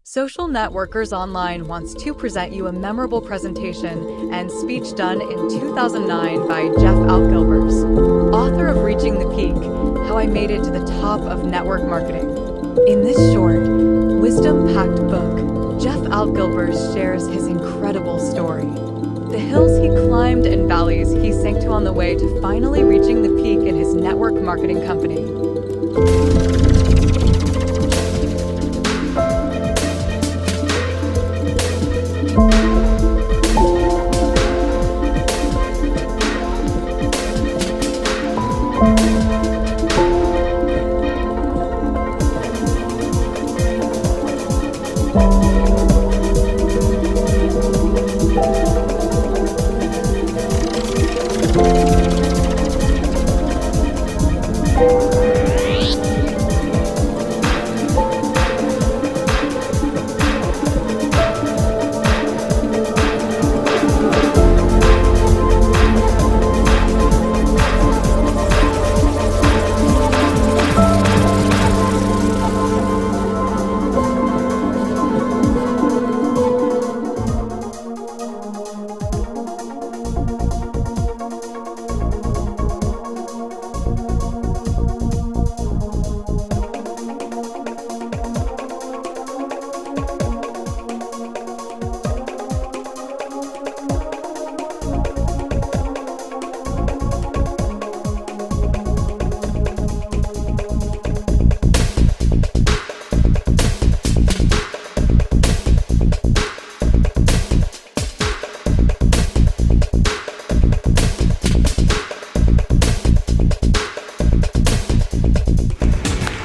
Social Networkers Online wants to present you a memorable presentation and speech done in 2009 by Jeff ALTGILBERS, author of Reaching the Peak, How I Made It to the Top of Network Marketing. In this short, wisdom-packed book, Jeff ALTGILBERS shares his incredible story. The hills he climbed and valleys he sank to on the way to finally reaching the peak in his network marketing company.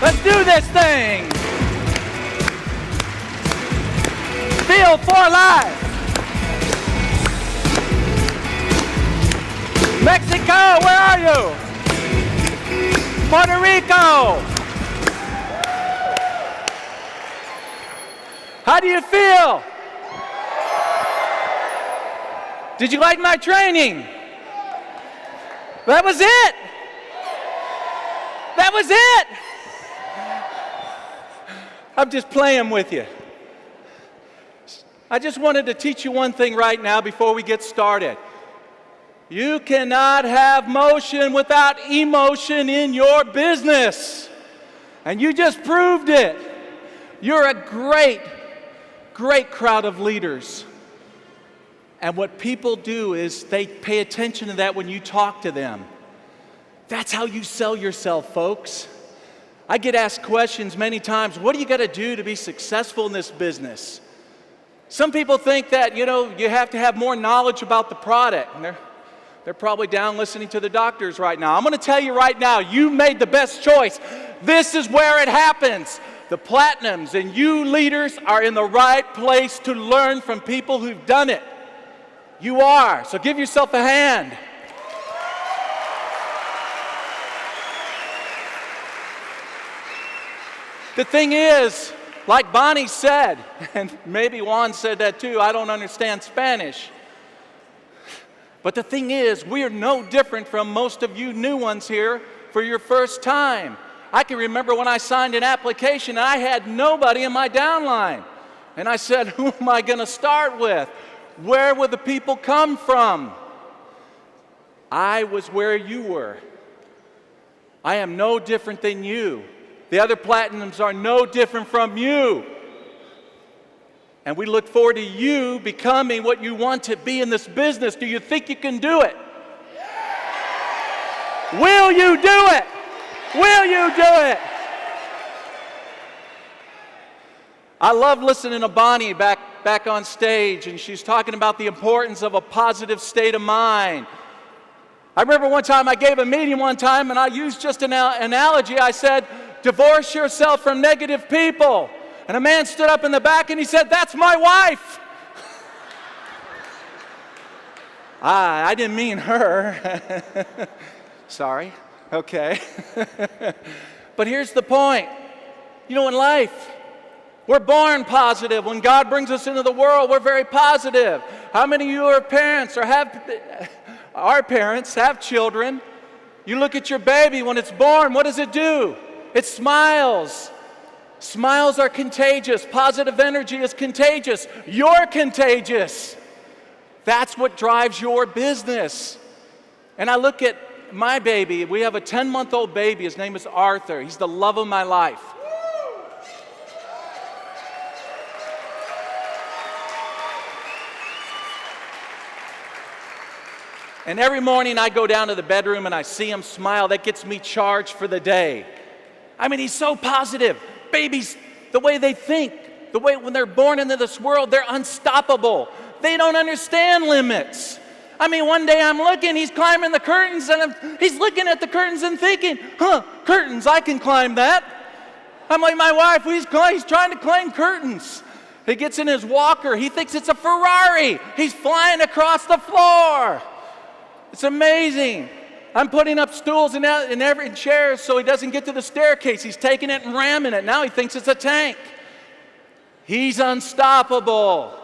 Let's do this thing! Feel for life! Mexico, where are you? Puerto Rico! How do you feel? Did you like my training? That was it! That was it! I'm just playing with you. I just wanted to teach you one thing right now before we get started. You cannot have motion without emotion in your business. And you just proved it. You're a great crowd of leaders. And what people do is they pay attention to that when you talk to them. That's how you sell yourself, folks. I get asked questions many times, what do you got to do to be successful in this business? Some people think that, you have to have more knowledge about the product. And they're probably down listening to the doctors right now. I'm going to tell you right now, you made the best choice. This is where it happens. The Platinums and you leaders are in the right place to learn from people who've done it. You are. So give yourself a hand. The thing is, like Bonnie said, and maybe Juan said that too, I don't understand Spanish. But the thing is, we are no different from most of you new ones here for your first time. I can remember when I signed an application and I had nobody in my downline. And I said, who am I going to start with? Where will the people come from? I was where you were. I am no different than you. The other Platinums are no different from you. And we look forward to you becoming what you want to be in this business. Do you think you can do it? Yeah. Will you do it? Will you do it? I love listening to Bonnie back on stage, and she's talking about the importance of a positive state of mind. I remember one time I gave a meeting one time, and I used just an analogy. I said, divorce yourself from negative people. And a man stood up in the back and he said, that's my wife. I didn't mean her. Sorry. Okay. But here's the point. In life, we're born positive. When God brings us into the world, we're very positive. How many of you are parents or are parents, have children? You look at your baby when it's born, what does it do? It smiles. Smiles are contagious. Positive energy is contagious. You're contagious. That's what drives your business. And I look at my baby. We have a 10-month-old baby. His name is Arthur. He's the love of my life. And every morning I go down to the bedroom and I see him smile. That gets me charged for the day. I mean, he's so positive. Babies, the way they think, the way when they're born into this world, they're unstoppable. They don't understand limits. I mean, one day I'm looking, he's climbing the curtains, and he's looking at the curtains and thinking, curtains, I can climb that. I'm like, my wife, he's trying to climb curtains. He gets in his walker. He thinks it's a Ferrari. He's flying across the floor. It's amazing. I'm putting up stools in every chair so he doesn't get to the staircase. He's taking it and ramming it. Now he thinks it's a tank. He's unstoppable.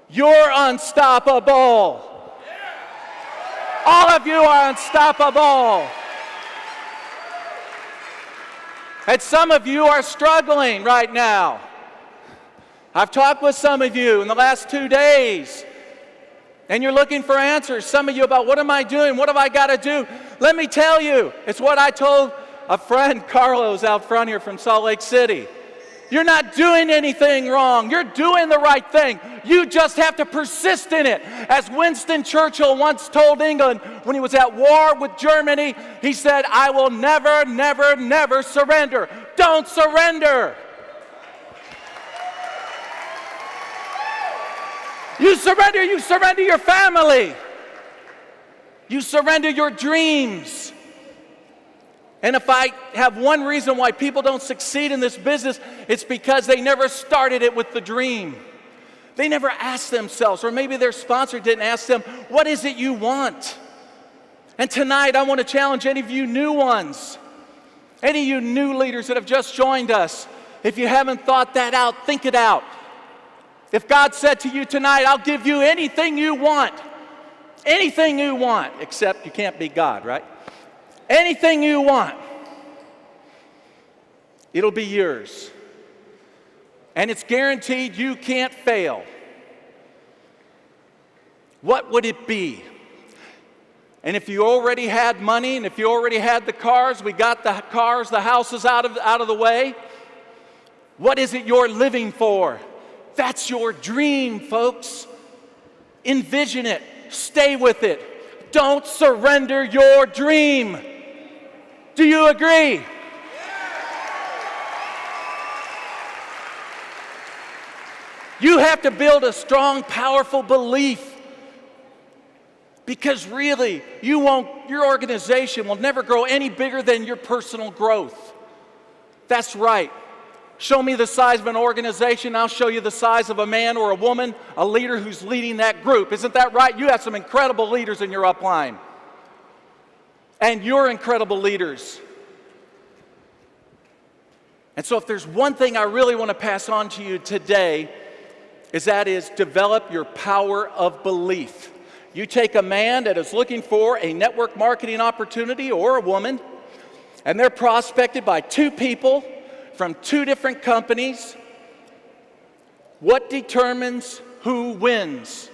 You're unstoppable. All of you are unstoppable. And some of you are struggling right now. I've talked with some of you in the last 2 days. And you're looking for answers, some of you, about what am I doing? What have I got to do? Let me tell you, it's what I told a friend, Carlos, out front here from Salt Lake City. You're not doing anything wrong. You're doing the right thing. You just have to persist in it. As Winston Churchill once told England when he was at war with Germany, he said, I will never, never, never surrender. Don't surrender. You surrender your family. You surrender your dreams. And if I have one reason why people don't succeed in this business, it's because they never started it with the dream. They never asked themselves, or maybe their sponsor didn't ask them, what is it you want? And tonight I want to challenge any of you new ones, any of you new leaders that have just joined us. If you haven't thought that out, think it out. If God said to you tonight, I'll give you anything you want, except you can't be God, right? Anything you want, it'll be yours. And it's guaranteed you can't fail. What would it be? And if you already had money, and if you already had the cars, we got the cars, the houses out of the way. What is it you're living for? That's your dream, folks. Envision it. Stay with it. Don't surrender your dream. Do you agree? You have to build a strong, powerful belief. Because really, your organization will never grow any bigger than your personal growth. That's right. Show me the size of an organization, I'll show you the size of a man or a woman, a leader who's leading that group. Isn't that right? You have some incredible leaders in your upline. And you're incredible leaders. And so if there's one thing I really want to pass on to you today, is develop your power of belief. You take a man that is looking for a network marketing opportunity, or a woman, and they're prospected by two people from two different companies. What determines who wins?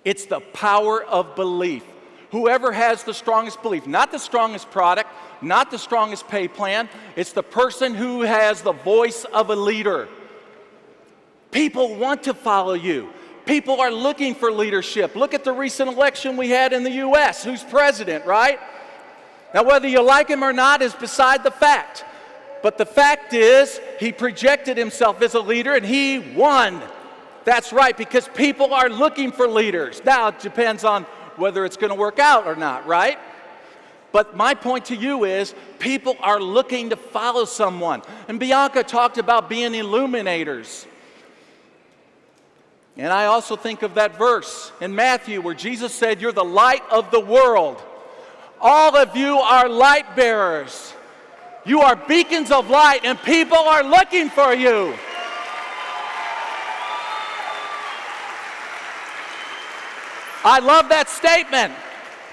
It's the power of belief. Whoever has the strongest belief, not the strongest product, not the strongest pay plan, it's the person who has the voice of a leader. People want to follow you. People are looking for leadership. Look at the recent election we had in the U.S. Who's president, right? Now, whether you like him or not is beside the fact. But the fact is, he projected himself as a leader and he won. That's right, because people are looking for leaders. Now, it depends on whether it's going to work out or not, right? But my point to you is, people are looking to follow someone. And Bianca talked about being illuminators. And I also think of that verse in Matthew where Jesus said, you're the light of the world. All of you are light bearers. You are beacons of light, and people are looking for you. I love that statement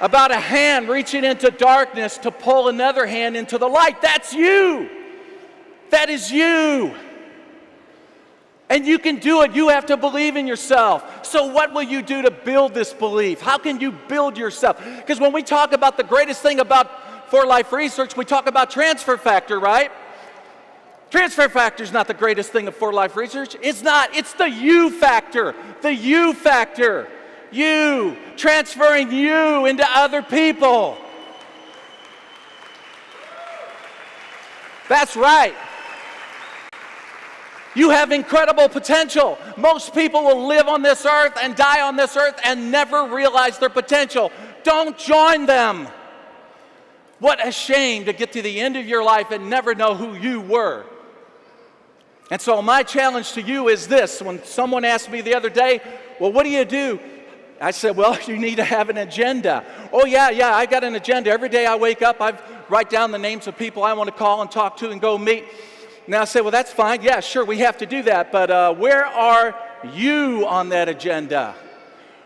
about a hand reaching into darkness to pull another hand into the light. That's you. That is you. And you can do it. You have to believe in yourself. So what will you do to build this belief? How can you build yourself? Because when we talk about the greatest thing about For Life research, we talk about transfer factor, right? Transfer factor is not the greatest thing of For Life research. It's not. It's the you factor. The you factor. You. Transferring you into other people. That's right. You have incredible potential. Most people will live on this earth and die on this earth and never realize their potential. Don't join them. What a shame to get to the end of your life and never know who you were. And so my challenge to you is this. When someone asked me the other day, well, what do you do? I said, well, you need to have an agenda. Oh, yeah, I got an agenda. Every day I wake up, I write down the names of people I want to call and talk to and go meet. Now I say, well, that's fine. Yeah, sure, we have to do that. But where are you on that agenda?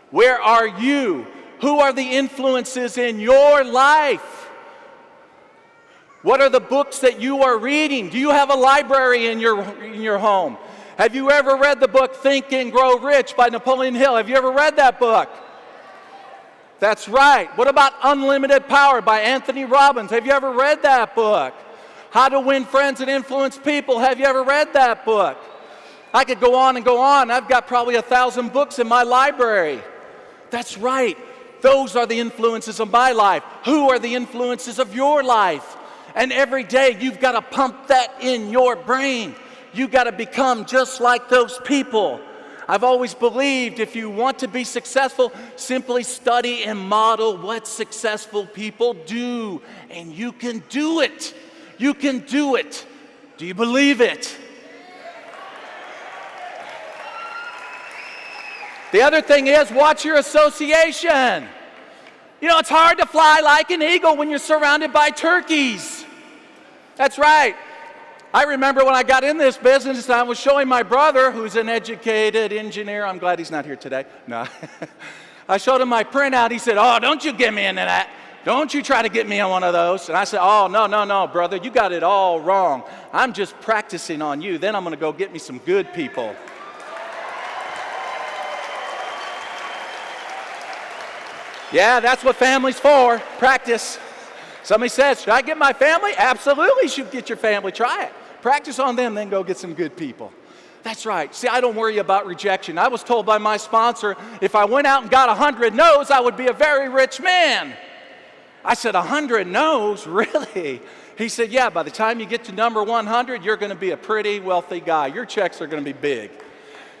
Where are you? Who are the influences in your life? What are the books that you are reading? Do you have a library in your home? Have you ever read the book Think and Grow Rich by Napoleon Hill? Have you ever read that book? That's right. What about Unlimited Power by Anthony Robbins? Have you ever read that book? How to Win Friends and Influence People. Have you ever read that book? I could go on and go on. I've got probably 1,000 books in my library. That's right. Those are the influences of my life. Who are the influences of your life? And every day you've got to pump that in your brain. You've got to become just like those people. I've always believed if you want to be successful, simply study and model what successful people do. And you can do it. You can do it. Do you believe it? The other thing is, watch your association. You know, it's hard to fly like an eagle when you're surrounded by turkeys. That's right. I remember when I got in this business, I was showing my brother, who's an educated engineer. I'm glad he's not here today. No. I showed him my printout. He said, oh, don't you get me into that. Don't you try to get me on one of those. And I said, oh, no, brother, you got it all wrong. I'm just practicing on you. Then I'm going to go get me some good people. Yeah, that's what family's for, practice. Somebody says, should I get my family? Absolutely, you should get your family. Try it. Practice on them, then go get some good people. That's right. See, I don't worry about rejection. I was told by my sponsor, if I went out and got 100 no's, I would be a very rich man. I said, 100 no's? Really? He said, yeah, by the time you get to number 100, you're going to be a pretty wealthy guy. Your checks are going to be big.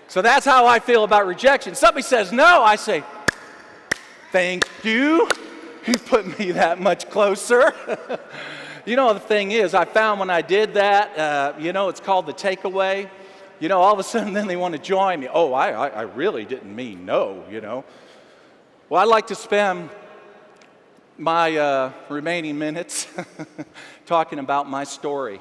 So that's how I feel about rejection. Somebody says no, I say, thank you. You put me that much closer. You know, the thing is, I found when I did that, it's called the takeaway. You know, all of a sudden then they want to join me. Oh, I really didn't mean no, you know. Well, I like to spend my remaining minutes talking about my story.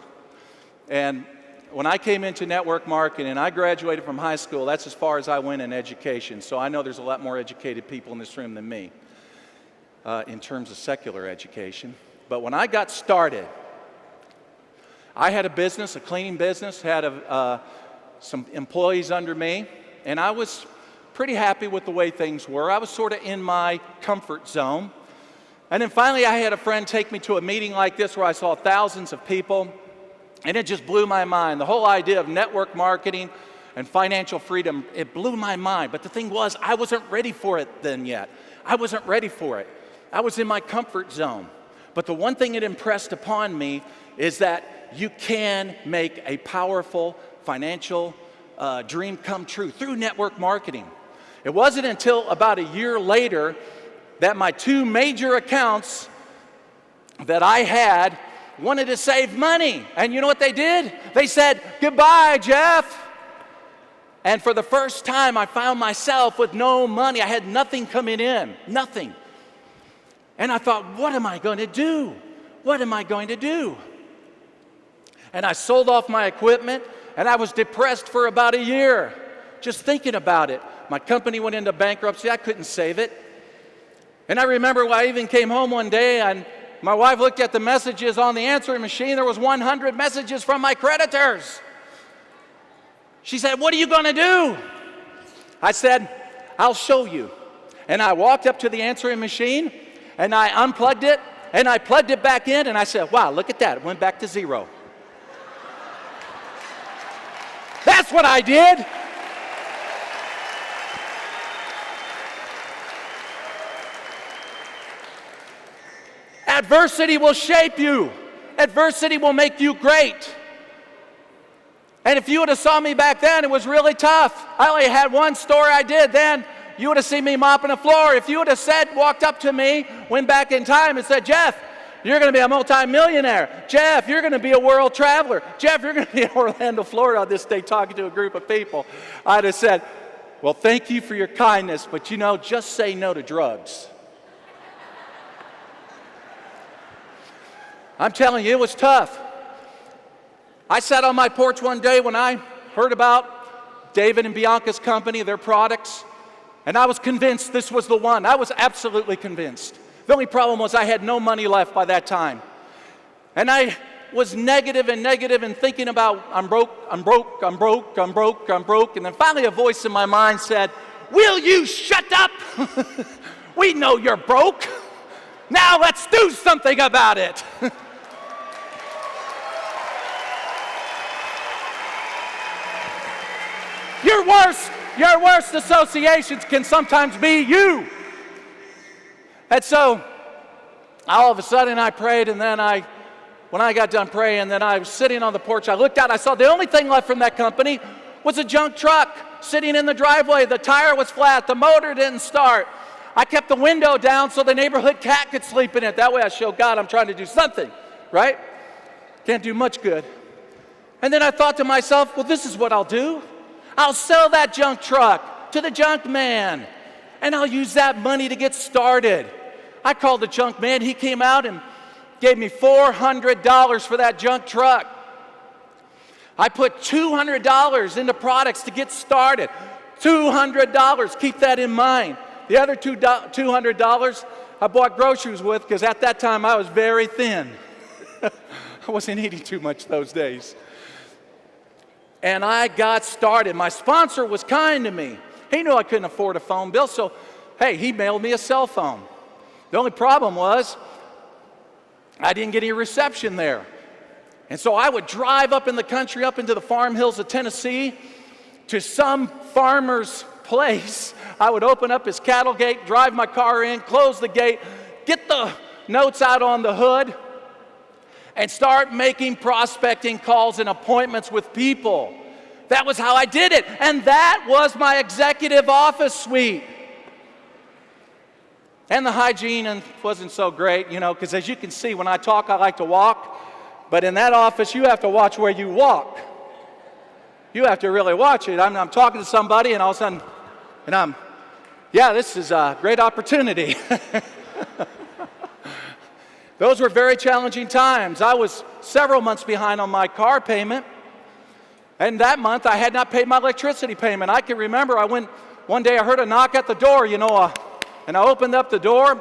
And when I came into network marketing and I graduated from high school, that's as far as I went in education. So I know there's a lot more educated people in this room than me in terms of secular education. But when I got started, I had a business, a cleaning business, had some employees under me, and I was pretty happy with the way things were. I was sort of in my comfort zone. And then finally I had a friend take me to a meeting like this where I saw thousands of people, and it just blew my mind. The whole idea of network marketing and financial freedom, it blew my mind. But the thing was, I wasn't ready for it then yet. I wasn't ready for it. I was in my comfort zone. But the one thing it impressed upon me is that you can make a powerful financial dream come true through network marketing. It wasn't until about a year later that my two major accounts that I had wanted to save money. And you know what they did? They said, goodbye, Jeff. And for the first time, I found myself with no money. I had nothing coming in, nothing. And I thought, what am I going to do? What am I going to do? And I sold off my equipment, and I was depressed for about a year, just thinking about it. My company went into bankruptcy. I couldn't save it. And I remember I even came home one day, and My wife looked at the messages on the answering machine. There was 100 messages from my creditors. She said, "What are you going to do?" I said, "I'll show you." And I walked up to the answering machine, and I unplugged it, and I plugged it back in, and I said, "Wow, look at that. It went back to zero." That's what I did. Adversity will shape you. Adversity will make you great. And if you would have saw me back then, it was really tough. I only had one story I did then. You would have seen me mopping the floor. If you would have walked up to me, went back in time and said, "Jeff, you're going to be a multimillionaire. Jeff, you're going to be a world traveler. Jeff, you're going to be in Orlando, Florida on this day talking to a group of people," I'd have said, "Well, thank you for your kindness, but just say no to drugs." I'm telling you, it was tough. I sat on my porch one day when I heard about David and Bianca's company, their products, and I was convinced this was the one. I was absolutely convinced. The only problem was I had no money left by that time. And I was negative and thinking about, I'm broke. And then finally a voice in my mind said, "Will you shut up? We know you're broke. Now let's do something about it." Your worst associations can sometimes be you. And so, all of a sudden I prayed, and then when I got done praying, then I was sitting on the porch, I looked out, I saw the only thing left from that company was a junk truck sitting in the driveway. The tire was flat, the motor didn't start. I kept the window down so the neighborhood cat could sleep in it. That way I show God I'm trying to do something, right? Can't do much good. And then I thought to myself, well, this is what I'll do. I'll sell that junk truck to the junk man, and I'll use that money to get started. I called the junk man. He came out and gave me $400 for that junk truck. I put $200 into products to get started. $200. Keep that in mind. The other $200 I bought groceries with, because at that time I was very thin. I wasn't eating too much those days. And I got started. My sponsor was kind to me. He knew I couldn't afford a phone bill, so hey, he mailed me a cell phone. The only problem was I didn't get any reception there. And so I would drive up in the country, up into the farm hills of Tennessee, to some farmer's place. I would open up his cattle gate, drive my car in, close the gate, get the notes out on the hood, and start making prospecting calls and appointments with people. That was how I did it. And that was my executive office suite. And the hygiene wasn't so great, because as you can see, when I talk, I like to walk. But in that office, you have to watch where you walk. You have to really watch it. I'm talking to somebody, and all of a sudden, this is a great opportunity. Those were very challenging times. I was several months behind on my car payment. And that month, I had not paid my electricity payment. I can remember one day I heard a knock at the door, and I opened up the door,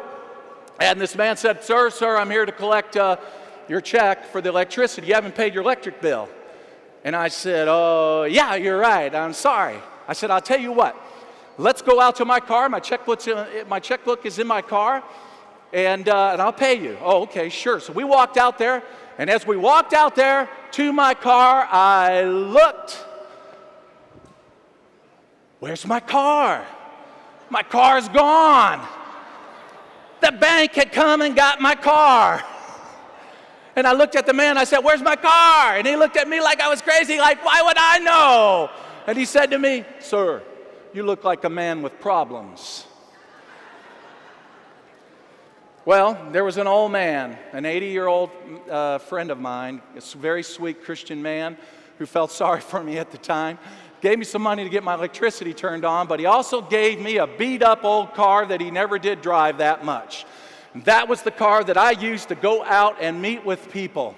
and this man said, Sir, I'm here to collect your check for the electricity. You haven't paid your electric bill. And I said, "Oh, yeah, you're right. I'm sorry." I said, "I'll tell you what. Let's go out to my car. My checkbook is in my car. And I'll pay you." "Oh, okay, sure." So we walked out there, and as we walked out there to my car, I looked. Where's my car? My car's gone. The bank had come and got my car. And I looked at the man, I said, "Where's my car?" And he looked at me like I was crazy, like, "Why would I know?" And he said to me, "Sir, you look like a man with problems." Well, there was an old man, an 80-year-old friend of mine, a very sweet Christian man who felt sorry for me at the time, gave me some money to get my electricity turned on, but he also gave me a beat-up old car that he never did drive that much. And that was the car that I used to go out and meet with people.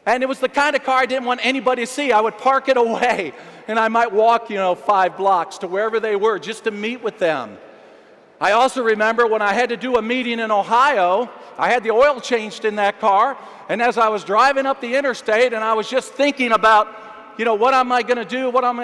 And it was the kind of car I didn't want anybody to see. I would park it away, and I might walk, 5 blocks to wherever they were just to meet with them. I also remember when I had to do a meeting in Ohio I had the oil changed in that car, and as I was driving up the interstate, and I was just thinking about, what am I going to do? What am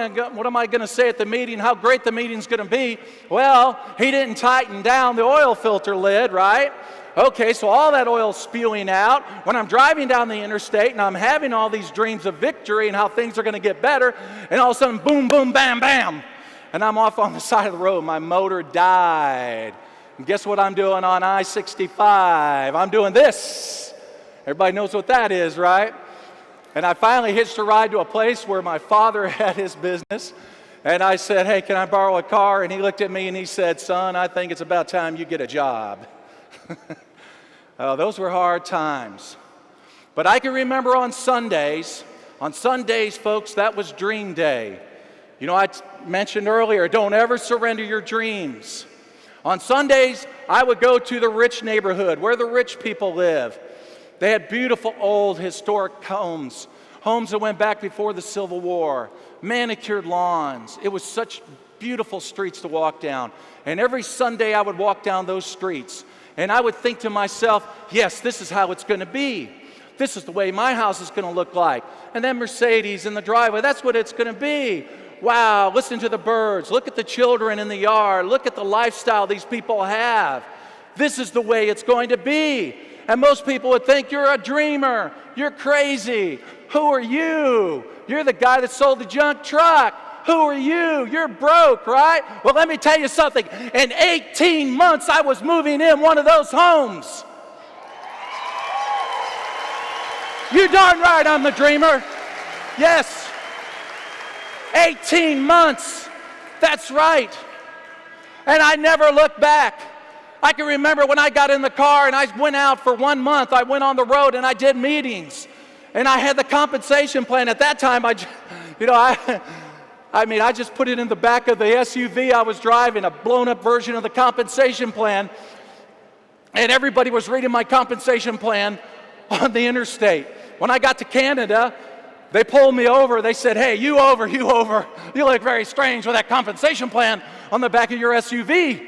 I going to say at the meeting? How great the meeting's going to be? Well, he didn't tighten down the oil filter lid, right? Okay, so all that oil's spewing out. When I'm driving down the interstate and I'm having all these dreams of victory and how things are going to get better, and all of a sudden, boom, boom, bam, bam, and I'm off on the side of the road. My motor died. And guess what I'm doing on I-65? I'm doing this. Everybody knows what that is, right? And I finally hitched a ride to a place where my father had his business. And I said, hey, can I borrow a car? And he looked at me and he said, son, I think it's about time you get a job. Oh, those were hard times. But I can remember on Sundays, folks, that was dream day. I mentioned earlier, don't ever surrender your dreams. On Sundays, I would go to the rich neighborhood where the rich people live. They had beautiful old historic homes that went back before the Civil War, manicured lawns. It was such beautiful streets to walk down. And every Sunday I would walk down those streets and I would think to myself, yes, this is how it's going to be. This is the way my house is going to look like. And then Mercedes in the driveway, that's what it's going to be. Wow, listen to the birds. Look at the children in the yard. Look at the lifestyle these people have. This is the way it's going to be. And most people would think, you're a dreamer. You're crazy. Who are you? You're the guy that sold the junk truck. Who are you? You're broke, right? Well, let me tell you something. In 18 months, I was moving in one of those homes. You darn right I'm the dreamer. Yes. 18 months. That's right. And I never looked back. I can remember when I got in the car and I went out for 1 month. I went on the road and I did meetings. And I had the compensation plan. At that time, I just put it in the back of the SUV I was driving, a blown-up version of the compensation plan. And everybody was reading my compensation plan on the interstate. When I got to Canada, they pulled me over. They said, hey, you over. You look very strange with that compensation plan on the back of your SUV.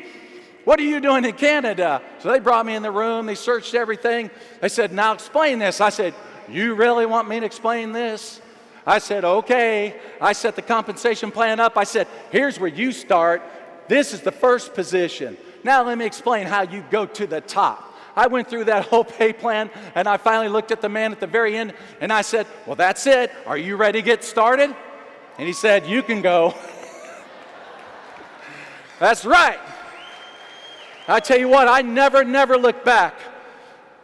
What are you doing in Canada? So they brought me in the room. They searched everything. They said, now explain this. I said, you really want me to explain this? I said, okay. I set the compensation plan up. I said, here's where you start. This is the first position. Now let me explain how you go to the top. I went through that whole pay plan, and I finally looked at the man at the very end, and I said, well, that's it. Are you ready to get started? And he said, you can go. That's right. I tell you what, I never looked back.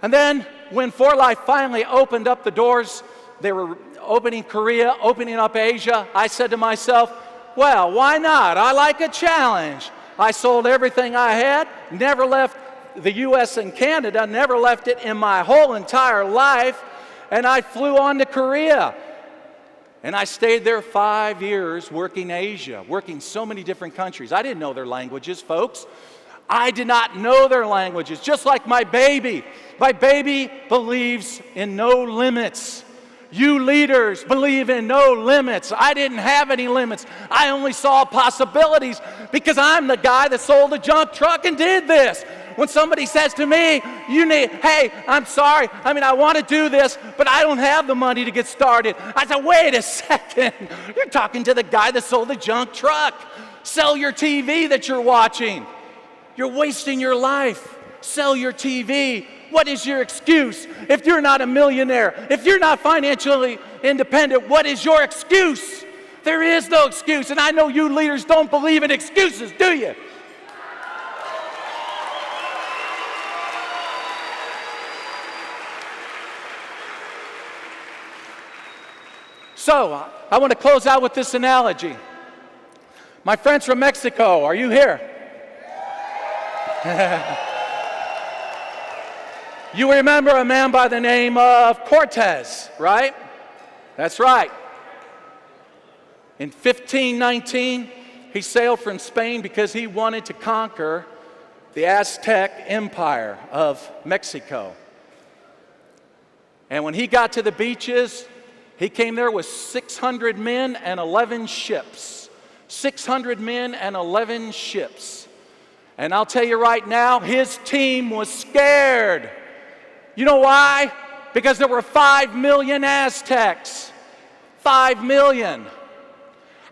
And then when For Life finally opened up the doors, they were opening Korea, opening up Asia, I said to myself, well, why not? I like a challenge. I sold everything I had, never left the U.S. and Canada, never left it in my whole entire life, and I flew on to Korea. And I stayed there 5 years working Asia, working so many different countries. I didn't know their languages, folks. I did not know their languages, just like my baby. My baby believes in no limits. You leaders believe in no limits. I didn't have any limits. I only saw possibilities because I'm the guy that sold a junk truck and did this. When somebody says to me, hey, I'm sorry, I want to do this, but I don't have the money to get started. I said, wait a second. You're talking to the guy that sold the junk truck. Sell your TV that you're watching. You're wasting your life. Sell your TV. What is your excuse? If you're not a millionaire, if you're not financially independent, what is your excuse? There is no excuse. And I know you leaders don't believe in excuses, do you? So, I want to close out with this analogy. My friends from Mexico, are you here? You remember a man by the name of Cortez, right? That's right. In 1519, he sailed from Spain because he wanted to conquer the Aztec Empire of Mexico. And when he got to the beaches, he came there with 600 men and 11 ships. 600 men and 11 ships. And I'll tell you right now, his team was scared. You know why? Because there were 5 million Aztecs. 5 million.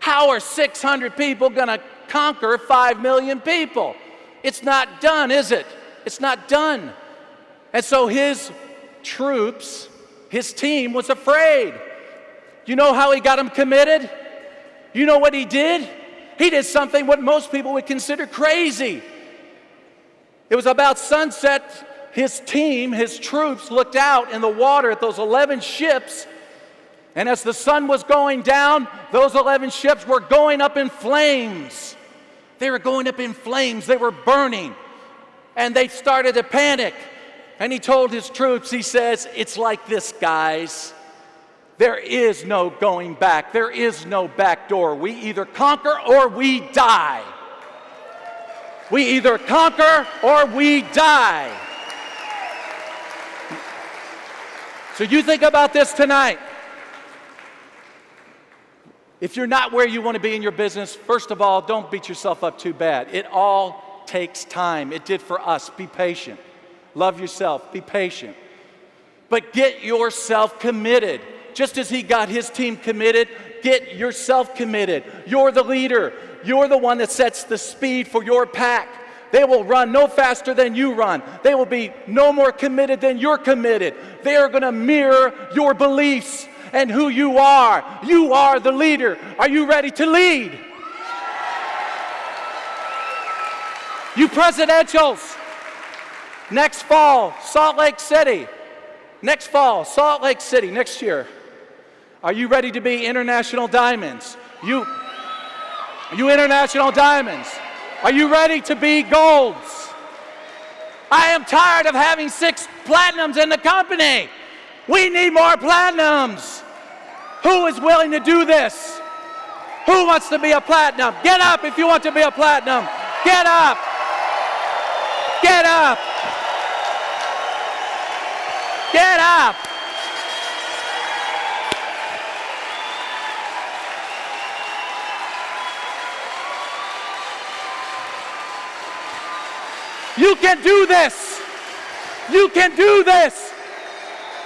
How are 600 people going to conquer 5 million people? It's not done, is it? It's not done. And so his troops, his team was afraid. You know how he got them committed? You know what he did? He did something what most people would consider crazy. It was about sunset. His team, his troops, looked out in the water at those 11 ships, and as the sun was going down, those 11 ships were going up in flames. They were going up in flames. They were burning, and they started to panic. And he told his troops, he says, "It's like this, guys. There is no going back. There is no back door. We either conquer or we die. We either conquer or we die." So you think about this tonight. If you're not where you want to be in your business, first of all, don't beat yourself up too bad. It all takes time. It did for us. Be patient. Love yourself. Be patient. But get yourself committed. Just as he got his team committed, get yourself committed. You're the leader. You're the one that sets the speed for your pack. They will run no faster than you run. They will be no more committed than you're committed. They are going to mirror your beliefs and who you are. You are the leader. Are you ready to lead? You presidentials, next fall, Salt Lake City. Next fall, Salt Lake City, next year. Are you ready to be international diamonds? You international diamonds. Are you ready to be golds? I am tired of having 6 platinums in the company. We need more platinums. Who is willing to do this? Who wants to be a platinum? Get up if you want to be a platinum. Get up. Get up. Get up. You can do this. You can do this.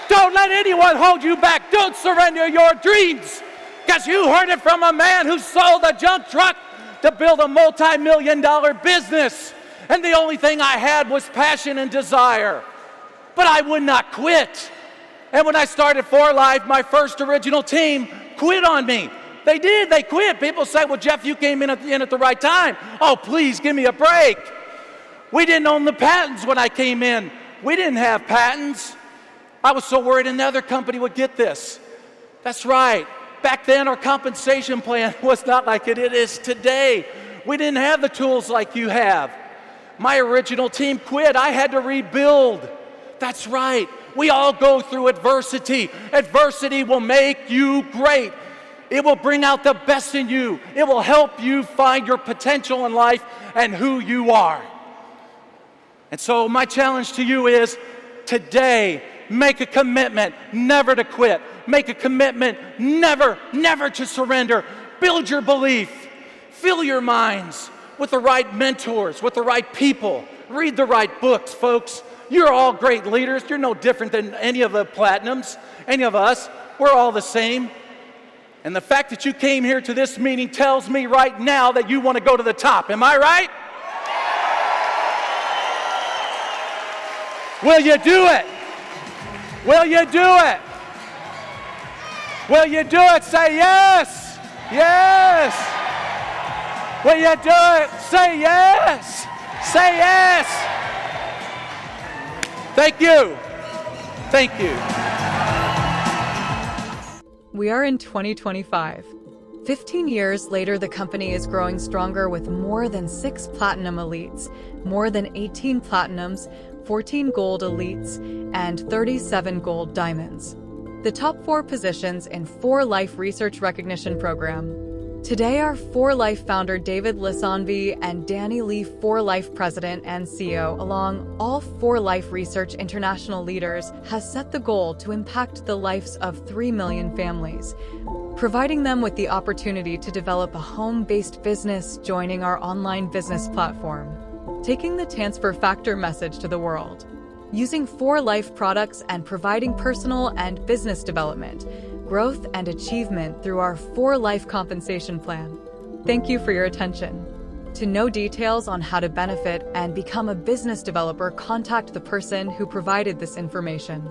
Don't let anyone hold you back. Don't surrender your dreams, because you heard it from a man who sold a junk truck to build a multi-million-dollar business. And the only thing I had was passion and desire. But I would not quit. And when I started For Life, my first original team quit on me. They did. They quit. People say, "Well, Jeff, you came in at the right time." Oh, please give me a break. We didn't own the patents when I came in. We didn't have patents. I was so worried another company would get this. That's right. Back then, our compensation plan was not like it is today. We didn't have the tools like you have. My original team quit. I had to rebuild. That's right. We all go through adversity. Adversity will make you great. It will bring out the best in you. It will help you find your potential in life and who you are. And so my challenge to you is today, make a commitment never to quit. Make a commitment never to surrender. Build your belief. Fill your minds with the right mentors, with the right people. Read the right books, folks. You're all great leaders. You're no different than any of the platinums, any of us. We're all the same. And the fact that you came here to this meeting tells me right now that you want to go to the top. Am I right? Will you do it? Will you do it? Will you do it? Say yes. Yes. Will you do it? Say yes. Say yes. Thank you. Thank you. We are in 2025. 15 years later, the company is growing stronger with more than 6 platinum elites, more than 18 platinums, 14 gold elites, and 37 gold diamonds. The top 4 positions in For Life Research Recognition Program. Today, our For Life founder David Lisonvi and Danny Lee For Life president and CEO, along all For Life Research international leaders, has set the goal to impact the lives of 3 million families, providing them with the opportunity to develop a home-based business joining our online business platform, taking the transfer factor message to the world. using 4Life products and providing personal and business development, growth, and achievement through our 4Life compensation plan. Thank you for your attention. To know details on how to benefit and become a business developer, contact the person who provided this information.